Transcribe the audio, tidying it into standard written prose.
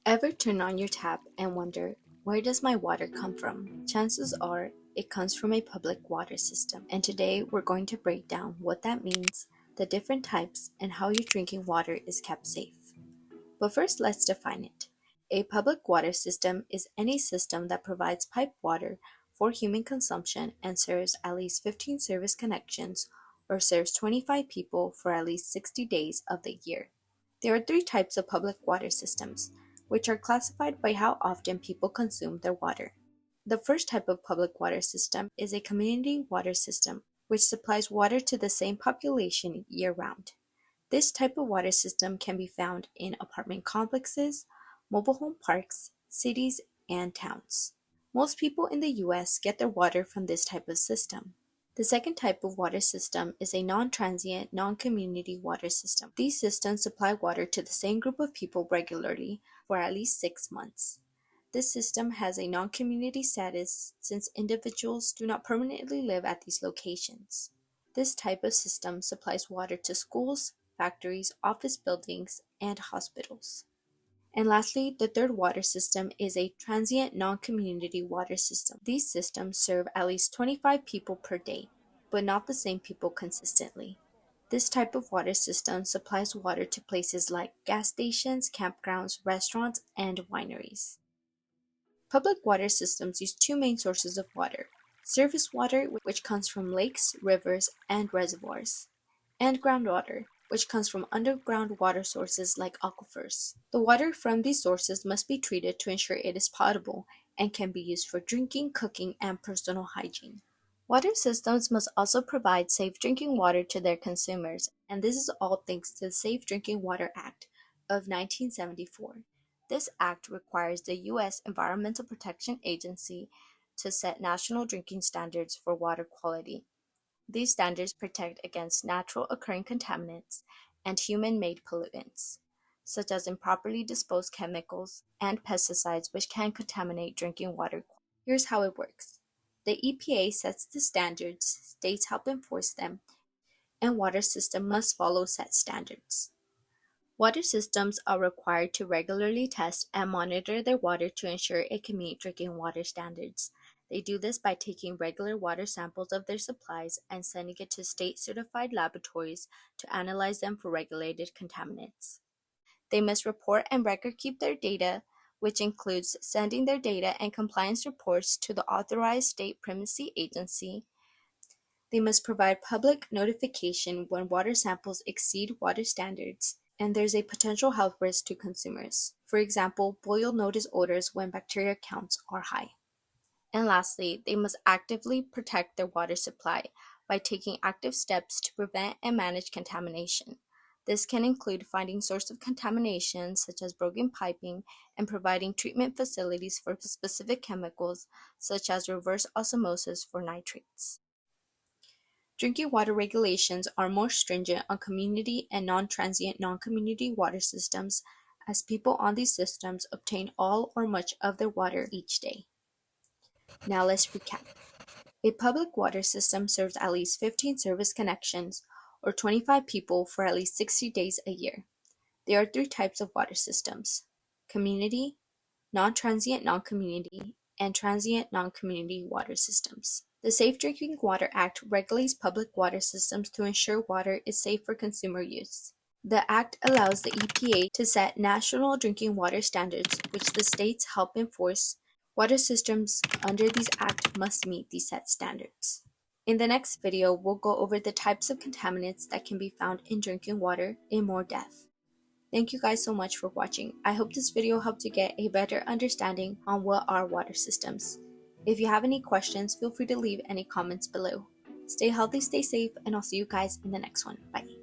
Ever turn on your tap and wonder, where does my water come from? Chances are it comes from a public water system, and today we're going to break down what that means, the different types, and how your drinking water is kept safe. But first, let's define it. A public water system is any system that provides piped water for human consumption and serves at least 15 service connections or serves 25 people for at least 60 days of the year. There are three types of public water systems, which are classified by how often people consume their water. The first type of public water system is a community water system, which supplies water to the same population year-round. This type of water system can be found in apartment complexes, mobile home parks, cities, and towns. Most people in the US get their water from this type of system. The second type of water system is a non-transient, non-community water system. These systems supply water to the same group of people regularly for at least 6 months. This system has a non-community status since individuals do not permanently live at these locations. This type of system supplies water to schools, factories, office buildings, and hospitals. And lastly, the third water system is a transient non-community water system. These systems serve at least 25 people per day, but not the same people consistently. This type of water system supplies water to places like gas stations, campgrounds, restaurants, and wineries. Public water systems use two main sources of water: surface water, which comes from lakes, rivers, and reservoirs, and groundwater, which comes from underground water sources like aquifers. The water from these sources must be treated to ensure it is potable and can be used for drinking, cooking, and personal hygiene. Water systems must also provide safe drinking water to their consumers, and this is all thanks to the Safe Drinking Water Act of 1974. This act requires the U.S. Environmental Protection Agency to set national drinking standards for water quality. These standards protect against natural occurring contaminants and human-made pollutants, such as improperly disposed chemicals and pesticides which can contaminate drinking water. Here's how it works. The EPA sets the standards, states help enforce them, and water systems must follow set standards. Water systems are required to regularly test and monitor their water to ensure it can meet drinking water standards. They do this by taking regular water samples of their supplies and sending it to state-certified laboratories to analyze them for regulated contaminants. They must report and record keep their data, which includes sending their data and compliance reports to the authorized state primacy agency. They must provide public notification when water samples exceed water standards and there's a potential health risk to consumers. For example, boil notice orders when bacteria counts are high. And lastly, they must actively protect their water supply by taking active steps to prevent and manage contamination. This can include finding source of contamination such as broken piping and providing treatment facilities for specific chemicals such as reverse osmosis for nitrates. Drinking water regulations are more stringent on community and non-transient non-community water systems, as people on these systems obtain all or much of their water each day. Now let's recap. A public water system serves at least 15 service connections or 25 people for at least 60 days a year. There are three types of water systems: community, non-transient non-community, and transient non-community water systems. The Safe Drinking Water Act regulates public water systems to ensure water is safe for consumer use. The Act allows the EPA to set national drinking water standards, which the states help enforce. Water systems under these Act must meet these set standards. In the next video, we'll go over the types of contaminants that can be found in drinking water in more depth. Thank you guys so much for watching. I hope this video helped you get a better understanding on what are water systems. If you have any questions, feel free to leave any comments below. Stay healthy, stay safe, and I'll see you guys in the next one. Bye.